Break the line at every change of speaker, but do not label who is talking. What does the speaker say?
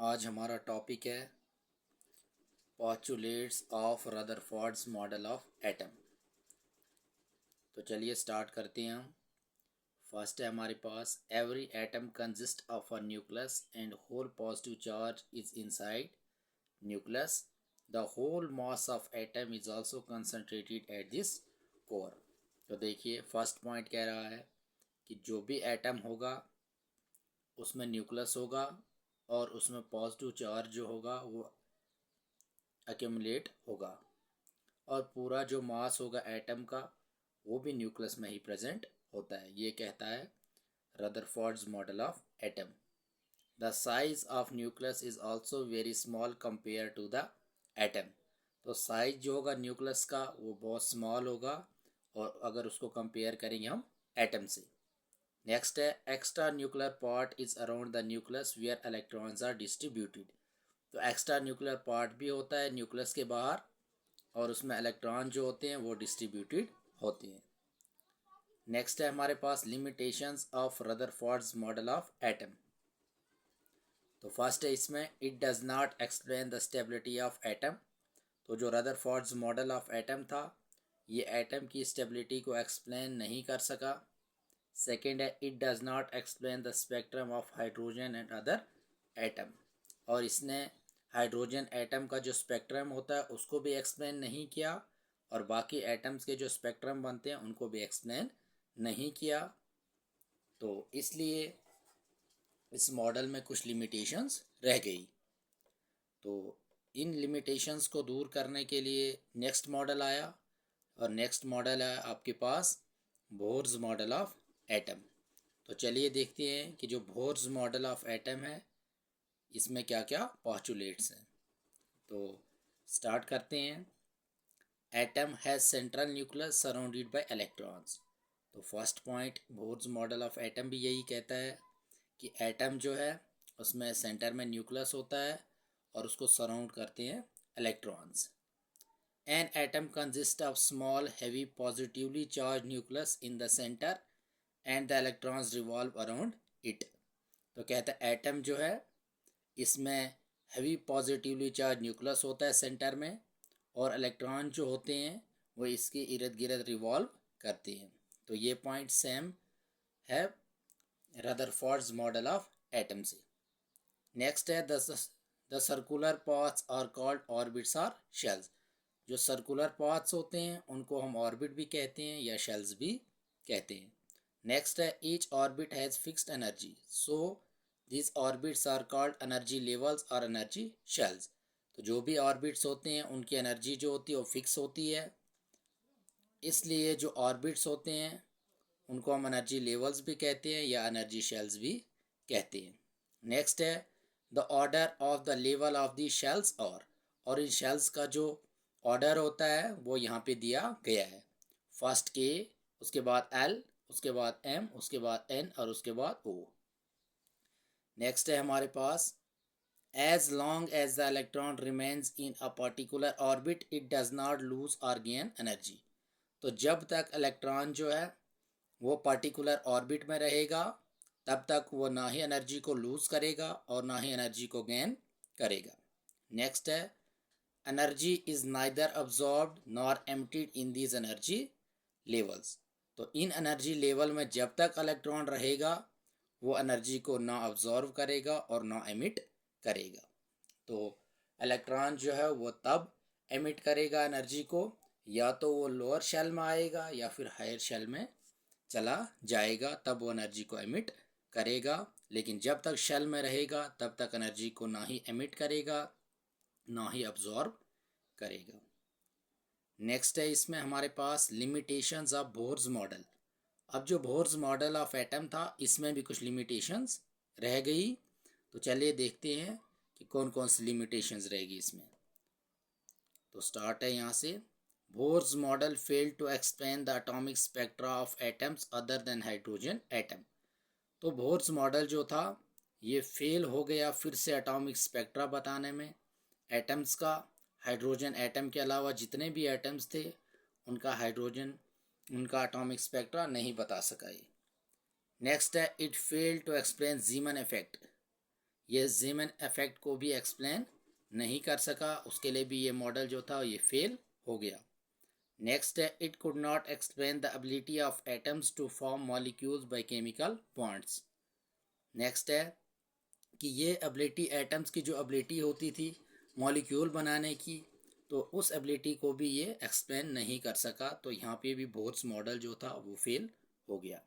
आज हमारा टॉपिक है postulates of Rutherford's model of atom. तो चलिए स्टार्ट करते हैं हम। फर्स्ट है हमारे पास every atom consist of a nucleus and whole positive charge is inside nucleus. The whole mass of atom is also concentrated at this core. तो देखिए फर्स्ट पॉइंट कह रहा है कि जो भी एटम होगा उसमें न्यूक्लियस होगा और उसमें पॉजिटिव चार्ज जो होगा वो एक्यूमुलेट होगा और पूरा जो मास होगा एटम का वो भी न्यूक्लियस में ही प्रेजेंट होता है। ये कहता है Rutherford's model of atom. The size of nucleus is also very small compare to the atom. तो साइज जो होगा न्यूक्लियस का वो बहुत स्मॉल होगा और अगर उसको कंपेयर करेंगे हम एटम से। नेक्स्ट है extra nuclear part is around the nucleus where electrons are distributed. तो एक्स्ट्रा न्यूक्लियर पार्ट भी होता है न्यूक्लियस के बाहर और उसमें इलेक्ट्रॉन जो होते हैं वो डिस्ट्रीब्यूटेड होते हैं। नेक्स्ट है हमारे पास limitations of Rutherford's model of atom. तो फर्स्ट है इसमें it does not explain the stability of atom. तो जो रदरफोर्ड्स मॉडल ऑफ एटम था ये एटम की स्टेबिलिटी को एक्सप्लेन नहीं कर सका। सेकेंड है it does not explain the spectrum of hydrogen and other atom. और इसने हाइड्रोजन एटम का जो स्पेक्ट्रम होता है उसको भी एक्सप्लेन नहीं किया और बाकी एटम्स के जो स्पेक्ट्रम बनते हैं उनको भी एक्सप्लेन नहीं किया। तो इसलिए इस मॉडल में कुछ लिमिटेशंस रह गई। तो इन लिमिटेशंस को दूर करने के लिए नेक्स्ट मॉडल आया और नेक्स्ट मॉडल है आपके पास बोर्स मॉडल ऑफ एटम। तो चलिए देखते हैं कि जो बोर्स मॉडल ऑफ एटम है इसमें क्या क्या पोस्टुलेट्स हैं। तो स्टार्ट करते हैं। Atom has central nucleus surrounded by electrons. तो first point Bohr's model of atom भी यही कहता है कि एटम जो है उसमें सेंटर में न्यूक्लियस होता है और उसको सराउंड करते हैं electrons. An atom consist of small heavy positively charge nucleus in the centre and the electrons revolve around it. तो कहता है एटम जो है इसमें हैवी पॉजिटिवली चार्ज न्यूक्लियस होता है सेंटर में और इलेक्ट्रॉन जो होते हैं वो इसके इर्द गिर्द रिवॉल्व करते हैं। तो ये पॉइंट सेम है रदरफोर्ड्स मॉडल ऑफ एटम से। नेक्स्ट है the circular paths are called orbits और शेल्स। जो सर्कुलर पाथ्स होते हैं उनको हम ऑर्बिट भी कहते हैं या शेल्स भी कहते हैं। नेक्स्ट है each orbit has fixed energy so this orbits are called energy levels और एनर्जी शेल्स। तो जो भी ऑर्बिट्स होते हैं उनकी एनर्जी जो होती है वो फिक्स होती है, इसलिए जो ऑर्बिट्स होते हैं उनको हम एनर्जी लेवल्स भी कहते हैं या एनर्जी शेल्स भी कहते हैं। नेक्स्ट है the order of the level of the shells और इन शेल्स का जो ऑर्डर होता है वो यहाँ पे दिया गया है। फर्स्ट के, उसके बाद एल, उसके बाद एम, उसके बाद एन और उसके बाद ओ। नेक्स्ट है हमारे पास as long as the electron remains in a particular orbit it does not lose or gain energy। तो जब तक इलेक्ट्रॉन जो है वो पर्टिकुलर ऑर्बिट में रहेगा तब तक वो ना ही एनर्जी को लूज करेगा और ना ही एनर्जी को गेन करेगा। नेक्स्ट है energy is neither absorbed nor emptied in these energy levels. तो इन एनर्जी लेवल में जब तक इलेक्ट्रॉन रहेगा वो एनर्जी को ना अब्जॉर्व करेगा और ना एमिट करेगा। तो इलेक्ट्रॉन जो है वो तब एमिट करेगा एनर्जी को या तो वो लोअर शेल में आएगा या फिर हायर शेल में चला जाएगा तब वो एनर्जी को एमिट करेगा, लेकिन जब तक शेल में रहेगा तब तक एनर्जी को ना ही एमिट करेगा ना ही अब्जॉर्ब करेगा। नेक्स्ट है इसमें हमारे पास लिमिटेशंस ऑफ बोर्स मॉडल। अब जो बोर्स मॉडल ऑफ एटम था इसमें भी कुछ लिमिटेशंस रह गई। तो चलिए देखते हैं कि कौन कौन सी लिमिटेशंस रहेगी इसमें। तो स्टार्ट है यहाँ से। Bohr's model failed to explain the atomic spectra of atoms other than hydrogen atom. तो बोर्स मॉडल जो था ये फेल हो गया फिर से एटॉमिक स्पेक्ट्रा बताने में एटम्स का। हाइड्रोजन एटम के अलावा जितने भी एटम्स थे उनका एटॉमिक स्पेक्ट्रा नहीं बता सका ये। नेक्स्ट है it failed to explain Zeeman effect. ये ज़ीमैन इफेक्ट को भी एक्सप्लेन नहीं कर सका, उसके लिए भी ये मॉडल जो था ये फेल हो गया। नेक्स्ट है, it could not explain the ability of atoms to form molecules by chemical bonds. Next है कि ये एबिलिटी, एटम्स की जो एबिलिटी होती थी मॉलिक्यूल बनाने की, तो उस एबिलिटी को भी ये एक्सप्लेन नहीं कर सका। तो यहाँ पे भी बोह्रट्ज़ मॉडल जो था वो फेल हो गया।